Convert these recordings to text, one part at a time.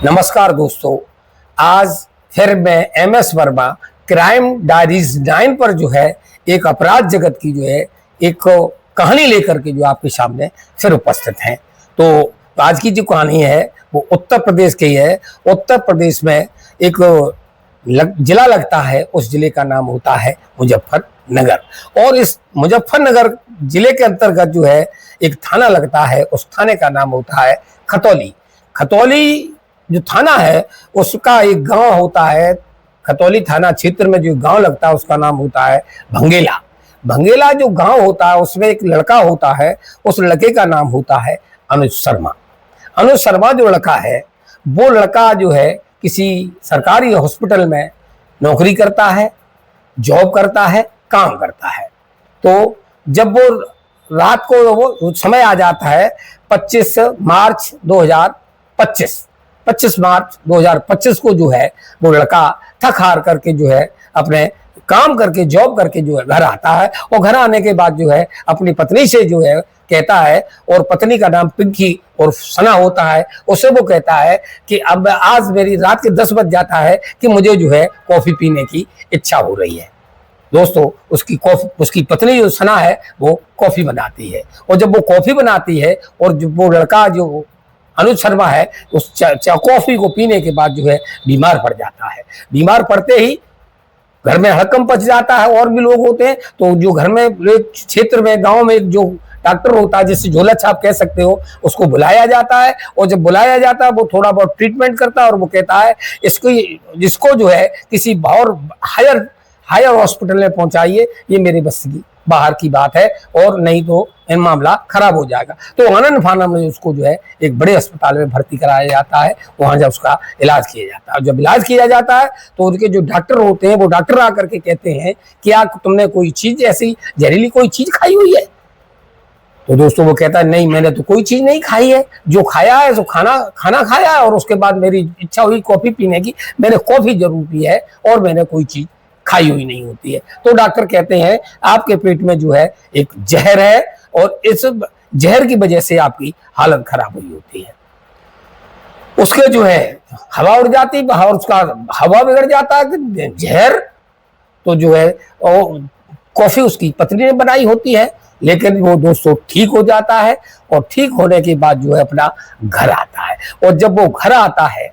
नमस्कार दोस्तों, आज फिर मैं MS वर्मा क्राइम डायरीज 9 पर जो है एक अपराध जगत की जो है एक कहानी लेकर के जो आपके सामने फिर उपस्थित हैं। तो आज की जो कहानी है वो उत्तर प्रदेश की है। उत्तर प्रदेश में एक जिला लगता है, उस जिले का नाम होता है मुजफ्फरनगर, और इस मुजफ्फरनगर जिले के अंतर्गत जो है एक थाना लगता है, उस थाने का नाम होता है खतौली। खतौली जो थाना है उसका एक गांव होता है, खतौली थाना क्षेत्र में जो गांव लगता है उसका नाम होता है भंगेला। भंगेला जो गांव होता है उसमें एक लड़का होता है, उस लड़के का नाम होता है अनुज शर्मा। अनुज शर्मा जो लड़का है वो लड़का जो है किसी सरकारी हॉस्पिटल में नौकरी करता है, जॉब करता है, काम करता है। तो जब वो रात को वो समय आ जाता है 25 मार्च 2025 को जो है वो लड़का थक हार करके जो है अपने काम करके जॉब करके जो है घर आता है, और घर आने के बाद जो है अपनी पत्नी से जो है कहता है, और पत्नी का नाम पिंकी और सना होता है, उससे वो कहता है कि अब आज मेरी रात के 10 बज जाता है कि मुझे जो है कॉफी पीने की इच्छा हो रही है। दोस्तों, उसकी पत्नी जो सना है वो कॉफी बनाती है, और जब वो कॉफी बनाती है और जब वो लड़का जो अनुज शर्मा है उस कॉफी को पीने के बाद जो है बीमार पड़ जाता है। बीमार पड़ते ही घर में हड़कंप मच जाता है, और भी लोग होते हैं। तो जो घर में क्षेत्र में गांव में जो डॉक्टर होता है, जिससे झोला छाप कह सकते हो, उसको बुलाया जाता है, और जब बुलाया जाता है वो थोड़ा बहुत ट्रीटमेंट करता है, और वो कहता है जिसको जो है किसी और हायर हॉस्पिटल में पहुंचाइए, ये मेरे बस की बाहर की बात है, और नहीं तो इन मामला खराब हो जाएगा। तो आनंद फानन में उसको जो है एक बड़े अस्पताल में भर्ती कराया जाता है, वहां जब उसका इलाज किया जाता है। जब इलाज किया जाता है तो उनके जो डॉक्टर होते हैं वो डॉक्टर आकर के कहते हैं कि क्या तुमने कोई चीज ऐसी जहरीली कोई चीज खाई हुई है? तो दोस्तों वो कहता है नहीं, मैंने तो कोई चीज नहीं खाई है, जो खाया है तो खाना खाया है, और उसके बाद मेरी इच्छा हुई कॉफी पीने की, मैंने कॉफी जरूर पी है, और मैंने कोई चीज खाई हुई नहीं होती है। तो डॉक्टर कहते हैं आपके पेट में जो है एक जहर है, और इस जहर की वजह से आपकी हालत खराब हुई होती है। उसके जो है हवा उड़ जाती है, और उसका हवा बिगड़ जाता है। जहर तो जो है कॉफी उसकी पत्नी ने बनाई होती है, लेकिन वो दोस्तों ठीक हो जाता है, और ठीक होने के बाद जो है अपना घर आता है। और जब वो घर आता है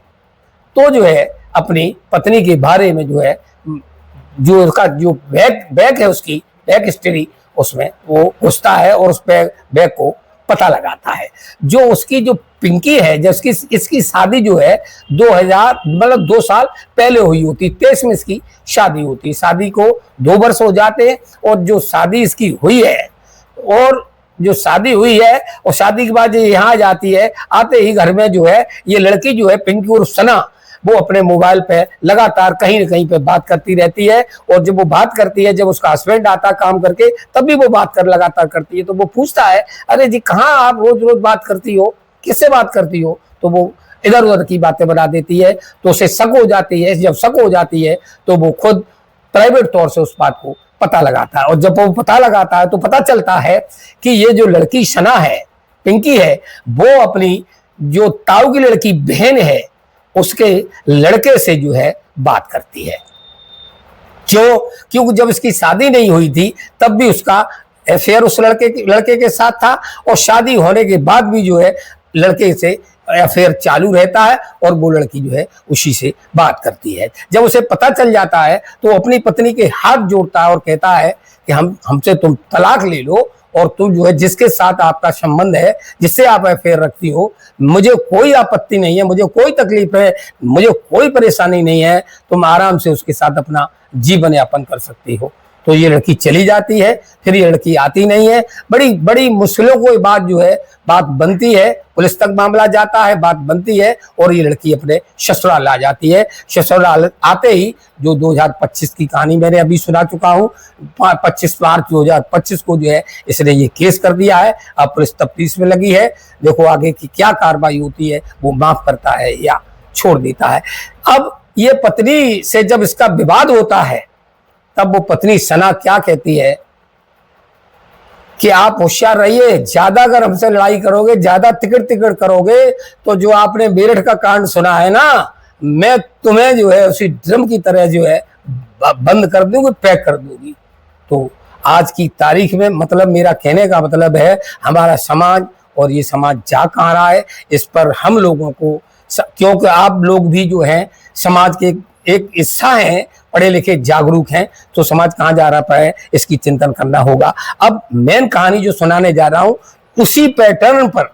तो जो है अपनी पत्नी के बारे में जो है जो उसका जो बैग है, उसकी बैग हिस्ट्री, उसमें वो घुसता है और उस बैग को पता लगाता है। जो उसकी जो पिंकी है, जिसकी इसकी शादी जो है 2 साल पहले हुई होती, 23 में इसकी शादी होती। शादी को 2 वर्ष हो जाते हैं, और जो शादी इसकी हुई है, और जो शादी हुई है और शादी के बाद यहाँ जाती है, आते ही घर में जो है ये लड़की जो है पिंकी और सना वो अपने मोबाइल पे लगातार कहीं न कहीं पे बात करती रहती है। और जब वो बात करती है, जब उसका हस्बैंड आता काम करके, तब भी वो बात लगातार करती है। तो वो पूछता है, अरे जी कहाँ आप रोज रोज बात करती हो, किससे बात करती हो? तो वो इधर उधर की बातें बना देती है। तो उसे शक हो जाती है। जब शक हो जाती है तो वो खुद प्राइवेट तौर से उस बात को पता लगाता है, और जब वो पता लगाता है तो पता चलता है कि ये जो लड़की सना है, पिंकी है, वो अपनी जो ताऊ की लड़की बहन है उसके लड़के से जो है बात करती है। क्योंकि जब इसकी शादी नहीं हुई थी तब भी उसका अफेयर उस लड़के के साथ था, और शादी होने के बाद भी जो है लड़के से अफेयर चालू रहता है, और वो लड़की जो है उसी से बात करती है। जब उसे पता चल जाता है तो अपनी पत्नी के हाथ जोड़ता है और कहता है कि हमसे तुम तलाक ले लो, और तुम जो है जिसके साथ आपका संबंध है, जिससे आप अफेयर रखती हो, मुझे कोई आपत्ति नहीं है, मुझे कोई तकलीफ है, मुझे कोई परेशानी नहीं है, तुम आराम से उसके साथ अपना जीवन यापन कर सकती हो। तो ये लड़की चली जाती है, फिर ये लड़की आती नहीं है। बड़ी बड़ी मुश्किलों को ये बात बनती है, पुलिस तक मामला जाता है, बात बनती है, और ये लड़की अपने ससुराल आ जाती है। ससुराल आते ही जो 2025 की कहानी मैंने अभी सुना चुका हूँ, 25 मार्च 2025 को जो है इसने ये केस कर दिया है। अब पुलिस तफ्तीश में लगी है। देखो आगे की क्या कार्रवाई होती है, वो माफ करता है या छोड़ देता है। अब ये पत्नी से जब इसका विवाद होता है, तब वो पत्नी सना क्या कहती है कि आप होशियार रहिए, ज्यादा अगर हमसे लड़ाई करोगे, ज्यादा तिकड़ तिकड़ करोगे, तो जो आपने मेरठ का कांड सुना है ना, मैं तुम्हें जो है उसी ड्रम की तरह जो है बंद कर दूंगी, पैक कर दूंगी। तो आज की तारीख में मतलब मेरा कहने का मतलब है, हमारा समाज और ये समाज जा कहाँ रहा है, इस पर हम लोगों को, क्योंकि आप लोग भी जो है समाज के एक हिस्सा हैं, पढ़े लिखे जागरूक हैं, तो समाज कहाँ जा रहा है इसकी चिंतन करना होगा। अब मेन कहानी जो सुनाने जा रहा हूं उसी पैटर्न पर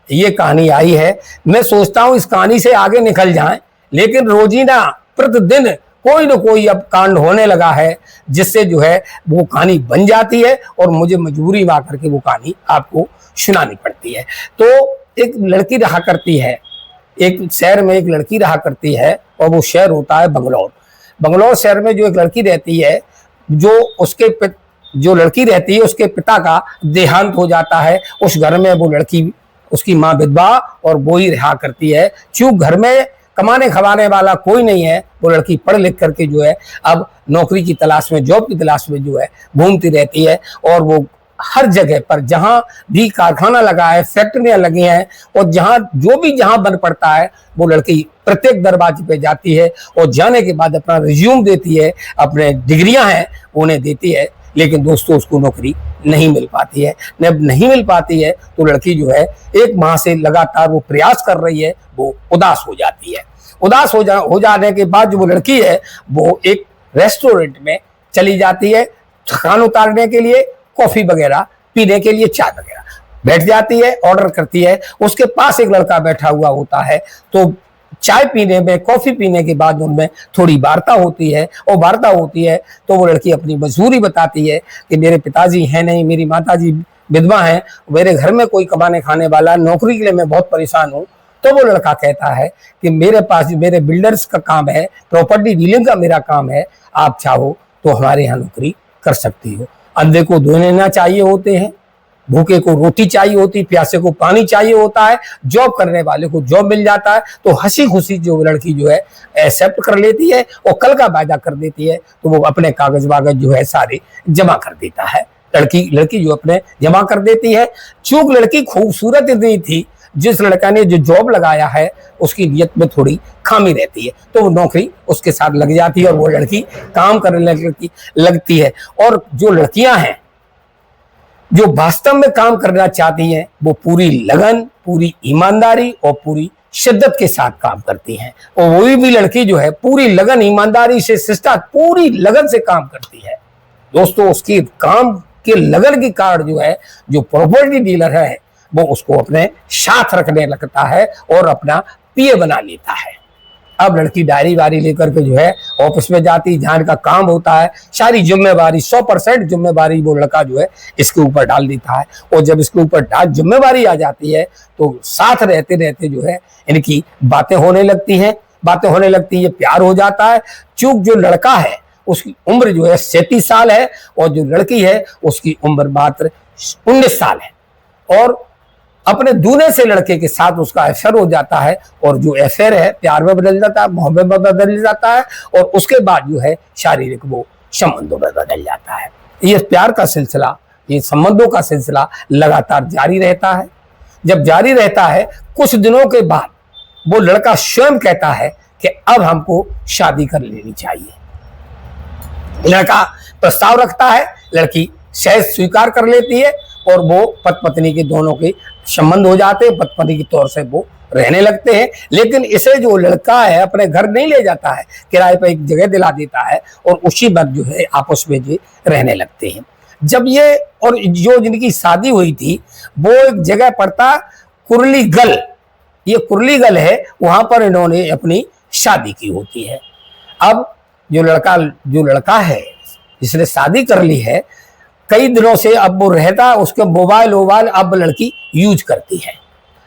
ये कहानी आई है। मैं सोचता हूं इस कहानी से आगे निकल जाएं, लेकिन रोजीना प्रतिदिन कोई न कोई अब कांड होने लगा है जिससे जो है वो कहानी बन जाती है और मुझे मजबूरी में आकर के वो कहानी आपको सुनानी पड़ती है। तो एक लड़की रहा करती है, एक शहर में एक लड़की रहा करती है और वो शहर होता है बंगलौर। बंगलौर शहर में जो एक लड़की रहती है, जो लड़की रहती है उसके पिता का देहांत हो जाता है। उस घर में वो लड़की, उसकी माँ विधवा और वो ही रहा करती है। चूंकि घर में कमाने खवाने वाला कोई नहीं है, वो लड़की पढ़ लिख करके जो है अब नौकरी की तलाश में, जॉब की तलाश में जो है घूमती रहती है। और वो हर जगह पर जहां भी कारखाना लगा है, फैक्ट्रियां लगी हैं, और जहां बन पड़ता है, वो लड़की प्रत्येक दरवाजे पे जाती है और जाने के बाद अपना रिज्यूम देती है, अपने डिग्रियां हैं उन्हें देती है। लेकिन दोस्तों उसको नौकरी नहीं मिल पाती है। जब नहीं मिल पाती है तो लड़की जो है एक माह से लगातार वो प्रयास कर रही है, वो उदास हो जाती है। उदास हो जाने के बाद जो वो लड़की है वो एक रेस्टोरेंट में चली जाती है, थकान उतारने के लिए, कॉफी वगैरह पीने के लिए, चाय वगैरह बैठ जाती है, ऑर्डर करती है। उसके पास एक लड़का बैठा हुआ होता है, तो चाय पीने में, कॉफी पीने के बाद उनमें थोड़ी वार्ता होती है। और वार्ता होती है तो वो लड़की अपनी मजबूरी बताती है कि मेरे पिताजी हैं नहीं, मेरी माताजी विधवा हैं, मेरे घर में कोई कमाने खाने वाला, नौकरी के लिए मैं बहुत परेशान हूँ। तो वो लड़का कहता है कि मेरे पास मेरे बिल्डर्स का काम है, प्रॉपर्टी डीलिंग का मेरा काम है, आप चाहो तो हमारे यहाँ नौकरी कर सकती हो। अंधे को धोने ना चाहिए होते हैं, भूखे को रोटी चाहिए होती, प्यासे को पानी चाहिए होता है, जॉब करने वाले को जॉब मिल जाता है। तो हंसी खुशी जो लड़की जो है एक्सेप्ट कर लेती है और कल का वायदा कर देती है। तो वो अपने कागज वागज जो है सारे जमा कर देता है। लड़की जो अपने जमा कर देती है। चूंकि लड़की खूबसूरत इतनी थी, जिस लड़का ने जो जॉब लगाया है उसकी नियत में थोड़ी खामी रहती है, तो वो नौकरी उसके साथ लग जाती है और वो लड़की काम करने लगती है। और जो लड़कियां हैं जो वास्तव में काम करना चाहती हैं, वो पूरी लगन, पूरी ईमानदारी और पूरी शिद्दत के साथ काम करती हैं। और वही भी लड़की जो है पूरी लगन, ईमानदारी से, शिष्टाचार, पूरी लगन से काम करती है। दोस्तों उसकी काम के लगन के कारण जो है जो प्रॉपर्टी डीलर है वो उसको अपने साथ रखने लगता है और अपना पीए बना लेता है। अब लड़की डायरी वारी लेकर के जो है ऑफिस में जाती, जहाँ का काम होता है, सारी जिम्मेवारी 100% जिम्मेवारी वो लड़का जो है इसके ऊपर डाल देता है। और जब इसके ऊपर जिम्मेवारी आ जाती है तो साथ रहते रहते जो है इनकी बातें होने लगती हैं, प्यार हो जाता है। चूंकि जो लड़का है उसकी उम्र जो है 37 साल है और जो लड़की है उसकी उम्र मात्र 19 साल है। और अपने दूल्हे से लड़के के साथ उसका अफेयर हो जाता है, और जो अफेयर है प्यार में बदल जाता है, मोहब्बत में बदल जाता है, और उसके बाद जो है शारीरिक वो संबंधों में बदल जाता है। ये प्यार का सिलसिला, ये संबंधों का सिलसिला लगातार जारी रहता है। जब जारी रहता है कुछ दिनों के बाद वो लड़का स्वयं कहता है कि अब हमको शादी कर लेनी चाहिए। लड़का प्रस्ताव रखता है, लड़की सहज स्वीकार कर लेती है और वो पति पत्नी के दोनों के संबंध हो जाते हैं, पति पत्नी के तौर से वो रहने लगते हैं। लेकिन इसे जो लड़का है अपने घर नहीं ले जाता है, किराए पर एक जगह दिला देता है और उसी वक्त जो है आपस में जो रहने लगते हैं। जब ये और जो जिनकी शादी हुई थी वो एक जगह पड़ता कुर्लीगल, ये कुर्लीगल है, वहां पर इन्होंने अपनी शादी की होती है। अब जो लड़का है जिसने शादी कर ली है, कई दिनों से अब वो रहता, उसके मोबाइल अब लड़की यूज करती है।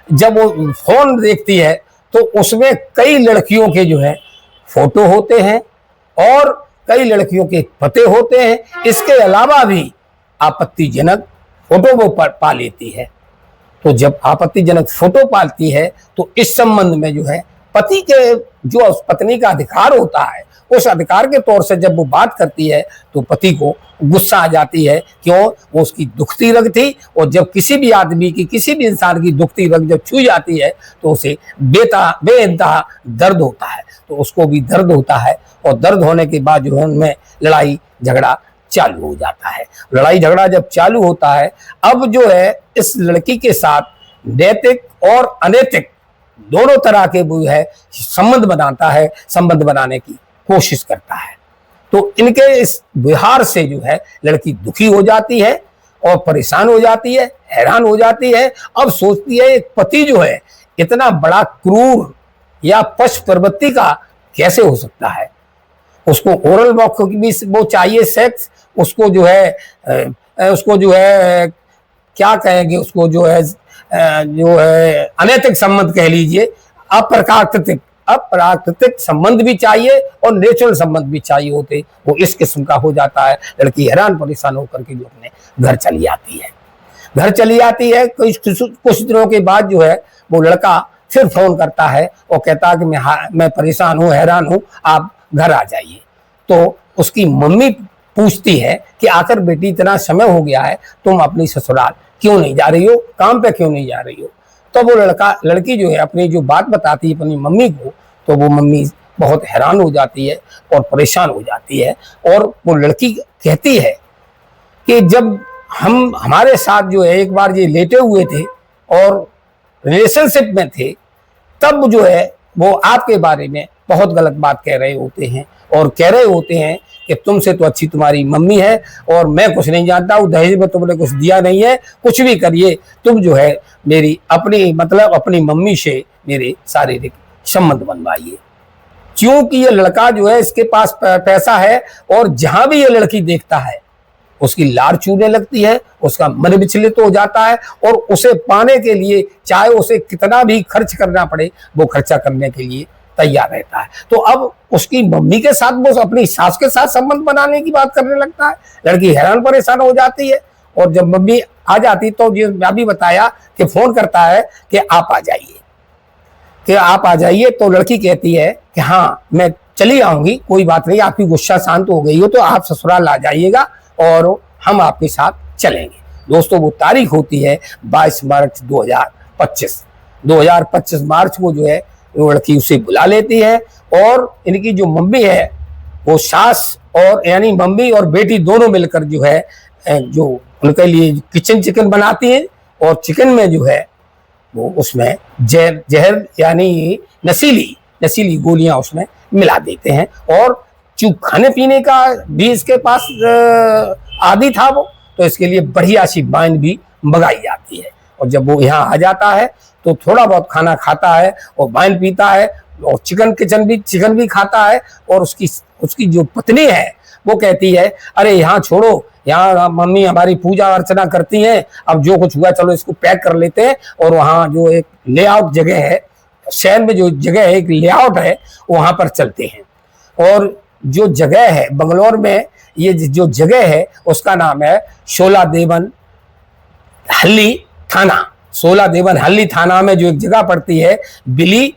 जब वो फोन देखती है तो उसमें कई लड़कियों के जो है फोटो होते हैं और कई लड़कियों के पते होते हैं। इसके अलावा भी आपत्तिजनक फोटो वो पा लेती है। तो जब आपत्तिजनक फोटो पालती है तो इस संबंध में जो है पति के जो पत्नी का अधिकार होता है उस अधिकार के तौर से जब वो बात करती है तो पति को गुस्सा आ जाती है। क्यों? वो उसकी दुखती रग थी, और जब किसी भी आदमी की, किसी भी इंसान की दुखती रग जब छू जाती है तो उसे बेइंतहा दर्द होता है। तो उसको भी दर्द होता है, और दर्द होने के बाद जो है उनमें लड़ाई झगड़ा चालू हो जाता है। लड़ाई झगड़ा जब चालू होता है, अब जो है इस लड़की के साथ नैतिक और अनैतिक दोनों तरह के वो है संबंध बनाता है, संबंध बनाने की कोशिश करता है। तो इनके इस व्यवहार से जो है लड़की दुखी हो जाती है और परेशान हो जाती है, हैरान हो जाती है। अब सोचती है एक पति जो है इतना बड़ा क्रूर या पशु प्रवृत्ति का कैसे हो सकता है। उसको ओरल वॉक भी वो चाहिए, सेक्स, उसको जो है क्या कहेंगे, उसको जो है अनैतिक संबंध कह लीजिए, अप्राकृतिक संबंध भी चाहिए और नेचुरल संबंध भी चाहिए होते, वो इस किस्म का हो जाता है। लड़की हैरान परेशान होकर के जो अपने घर चली आती है। घर चली आती है, कुछ दिनों के बाद जो है वो लड़का फिर फोन करता है और कहता है कि मैं परेशान हूँ, हैरान हूँ, आप घर आ जाइए। तो उसकी मम्मी पूछती है कि आकर बेटी इतना समय हो गया है, तुम अपनी ससुराल क्यों नहीं जा रही हो, काम पे क्यों नहीं जा रही हो। तो वो लड़की जो है अपनी जो बात बताती है अपनी मम्मी को, तो वो मम्मी बहुत हैरान हो जाती है और परेशान हो जाती है। और वो लड़की कहती है कि जब हमारे साथ जो है एक बार ये लेटे हुए थे और रिलेशनशिप में थे, तब जो है वो आपके बारे में बहुत गलत बात कह रहे होते हैं, और कह रहे होते हैं कि तुमसे तो अच्छी तुम्हारी मम्मी है और मैं कुछ नहीं जानता हूँ, दहेज में तुमने कुछ दिया नहीं है, कुछ भी करिए, तुम जो है मेरी अपनी मम्मी से मेरे शारीरिक संबंध बनवाइए। क्योंकि ये लड़का जो है इसके पास पैसा है, और जहां भी ये लड़की देखता है उसकी लार चूने लगती है, उसका मन विचलित हो जाता है, और उसे पाने के लिए चाहे उसे कितना भी खर्च करना पड़े वो खर्चा करने के लिए तैयार रहता है। तो अब उसकी मम्मी के साथ वो अपनी सास के साथ संबंध बनाने की बात करने लगता है। लड़की हैरान परेशान हो जाती है, और जब मम्मी आ जाती तो ये अभी बताया कि फोन करता है कि आप आ जाइए, तो लड़की कहती है कि हाँ मैं चली आऊंगी, कोई बात नहीं, आपकी गुस्सा शांत हो गई हो तो आप ससुराल आ जाइएगा और हम आपके साथ चलेंगे। दोस्तों वो तारीख होती है 22 मार्च 2025 मार्च को जो है वो लड़की उसे बुला लेती है, और इनकी जो मम्मी है वो सास और यानी मम्मी और बेटी दोनों मिलकर जो है जो उनके लिए चिकन बनाती है, और चिकन में जो है वो उसमें जहर यानी नशीली गोलियां उसमें मिला देते हैं। और चूंकि खाने पीने का भी इसके पास आदि था वो, तो इसके लिए बढ़िया सी वाइन भी मंगाई जाती है। और जब वो यहाँ आ जाता है तो थोड़ा बहुत खाना खाता है और वाइन पीता है, और चिकन भी खाता है। और उसकी जो पत्नी है वो कहती है अरे यहाँ छोड़ो, यहाँ मम्मी हमारी पूजा अर्चना करती हैं, अब जो कुछ हुआ चलो इसको पैक कर लेते हैं। और वहाँ जो एक लेआउट जगह है, शहर में जो जगह है एक लेआउट है, वहां पर चलते हैं। और जो जगह है बंगलौर में, ये जो जगह है उसका नाम है शोला देवन हल्ली थाना में जो एक जगह पड़ती है बिजली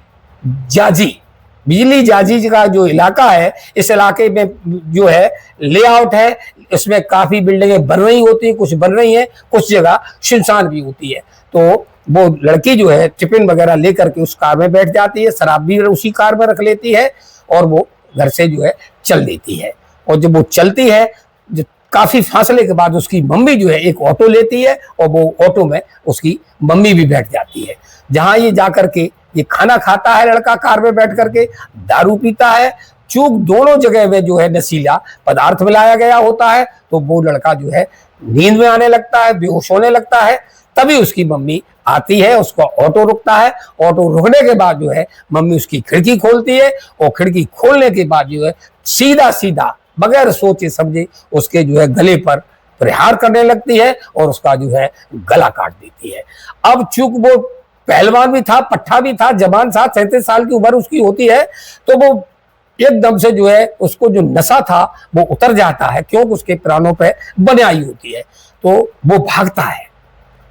जाजी का जो इलाका है, इस इलाके में जो है लेआउट है, इसमें काफी बिल्डिंगें बन रही होती है, कुछ बन रही हैं, कुछ जगह सुनसान भी होती है। तो वो लड़की जो है टिफिन वगैरह लेकर के उस कार में बैठ जाती है, शराब भी उसी कार में रख लेती है, और वो घर से जो है चल देती है। और जब वो चलती है, जो काफी फासले के बाद उसकी मम्मी जो है एक ऑटो लेती है, और वो ऑटो में उसकी मम्मी भी बैठ जाती है। जहां ये जाकर के ये खाना खाता है, लड़का कार में बैठ करके दारू पीता है। चूक दोनों जगह में जो है नशीला पदार्थ मिलाया गया होता है, तो वो लड़का जो है नींद में आने लगता है, बेहोश होने लगता है। तभी उसकी मम्मी आती है, उसका ऑटो रुकता है। ऑटो रुकने के बाद जो है मम्मी उसकी खिड़की खोलती है, और खिड़की खोलने के बाद जो है सीधा बगैर सोचे समझे उसके जो है गले पर प्रहार करने लगती है, और उसका जो है गला काट देती है। अब चूंकि वो पहलवान भी था, पट्ठा भी था, जवान था, 37 साल की उम्र उसकी होती है, तो वो एकदम से जो है उसको जो नशा था वो उतर जाता है, क्योंकि उसके प्राणों पे बनाई होती है। तो वो भागता है,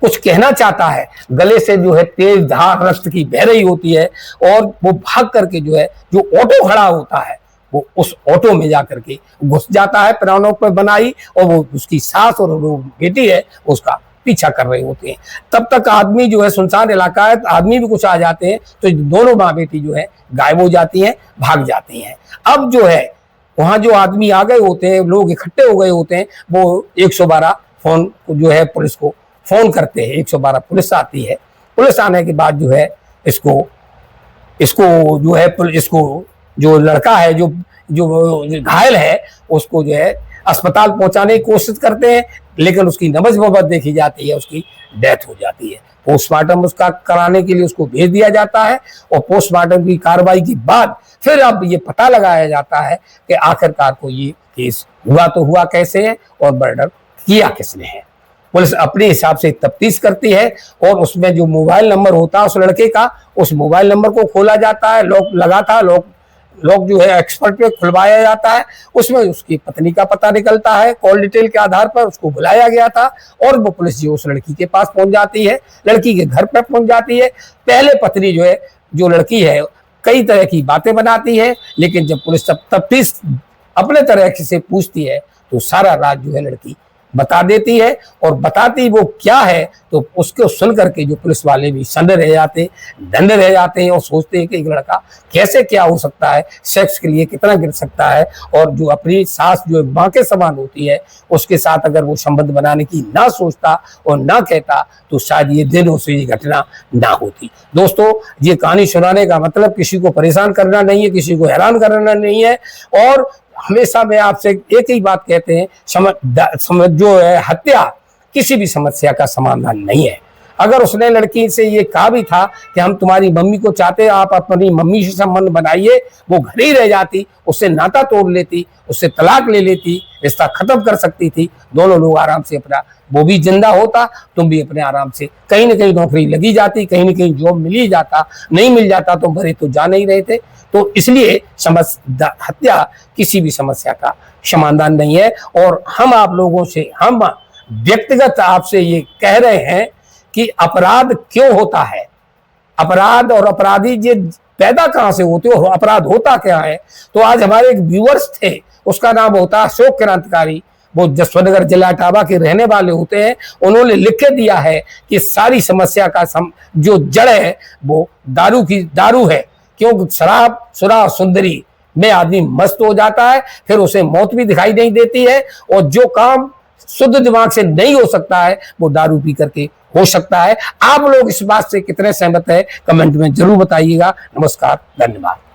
कुछ कहना चाहता है, गले से जो है तेज धार रक्त की बह रही होती है, और वो भाग करके जो है जो ऑटो खड़ा होता है वो उस ऑटो में जाकर के घुस जाता है, प्राणों पर बनाई, और वो उसकी सास और वो बेटी है उसका पीछा कर रहे होते हैं। तब तक आदमी जो है, सुनसान इलाका है, आदमी भी कुछ आ जाते हैं, तो दोनों माँ बेटी जो है गायब हो जाती हैं, भाग जाती हैं। अब जो है वहां जो आदमी आ गए होते हैं, लोग इकट्ठे हो गए होते हैं, वो 112 फोन जो है पुलिस को फोन करते हैं। 112 पुलिस आती है। पुलिस आने के बाद जो है इसको जो है इसको जो लड़का है, जो जो घायल है, उसको जो है अस्पताल पहुंचाने की कोशिश करते हैं, लेकिन उसकी नब्ज वबज देखी जाती है, उसकी डेथ हो जाती है। पोस्टमार्टम उसका कराने के लिए उसको भेज दिया जाता है, और पोस्टमार्टम की कार्रवाई के बाद फिर अब ये पता लगाया जाता है कि आखिरकार को ये केस हुआ तो हुआ कैसे है और मर्डर किया किसने है। पुलिस अपने हिसाब से तफ्तीश करती है, और उसमें जो मोबाइल नंबर होता है उस लड़के का, उस मोबाइल नंबर को खोला जाता है, लॉक लगा था, लॉक जो है एक्सपर्ट पे खुलवाया जाता है। उसमें उसकी पत्नी का पता निकलता है, कॉल डिटेल के आधार पर उसको बुलाया गया था, और वो पुलिस जो उस लड़की के पास पहुंच जाती है, लड़की के घर पर पहुंच जाती है। पहले पत्नी जो है, जो लड़की है, कई तरह की बातें बनाती है, लेकिन जब पुलिस तफ्तीश अपने तरह से पूछती है तो सारा राज जो है लड़की बता देती है। और बताती वो क्या है, तो उसको सुन करके जो पुलिस वाले भी सन्न रह जाते, दंड रह जाते हैं, और सोचते हैं कि एक लड़का कैसे क्या हो सकता है, सेक्स के लिए कितना गिर सकता है, और जो अपनी सास जो माँ के समान होती है उसके साथ अगर वो संबंध बनाने की ना सोचता और ना कहता तो शायद ये दिनों से ये घटना ना होती। दोस्तों, ये कहानी सुनाने का मतलब किसी को परेशान करना नहीं है, किसी को हैरान करना नहीं है, और हमेशा मैं आपसे एक ही बात कहते हैं, समझ जो है, हत्या किसी भी समस्या का समाधान नहीं है। अगर उसने लड़की से ये कहा भी था कि हम तुम्हारी मम्मी को चाहते हैं, आप अपनी मम्मी से संबंध बनाइए, वो घर ही रह जाती, उससे नाता तोड़ लेती, उससे तलाक ले लेती, रिश्ता खत्म कर सकती थी, दोनों लोग आराम से अपना, वो भी जिंदा होता, तुम भी अपने आराम से कहीं ना कहीं नौकरी लगी जाती, कहीं ना कहीं जॉब मिल ही जाता, नहीं मिल जाता तो भरे तो जा नहीं रहे थे। तो इसलिए हत्या किसी भी समस्या का समाधान नहीं है। और हम आप लोगों से, हम व्यक्तिगत आपसे ये कह रहे हैं कि अपराध क्यों होता है, अपराध और अपराधी ये पैदा कहां से होते और अपराध होता क्या है। तो आज हमारे एक व्यूअर्स थे, उसका नाम होता है अशोक क्रांतिकारी, वो जसवंतनगर जिला इटावा के रहने वाले होते हैं। उन्होंने लिख के दिया है कि सारी समस्या का जो जड़ है वो दारू है, क्योंकि शराब सुंदरी में आदमी मस्त हो जाता है, फिर उसे मौत भी दिखाई नहीं देती है, और जो काम शुद्ध दिमाग से नहीं हो सकता है वो दारू पी करके हो सकता है। आप लोग इस बात से कितने सहमत है, कमेंट में जरूर बताइएगा। नमस्कार, धन्यवाद।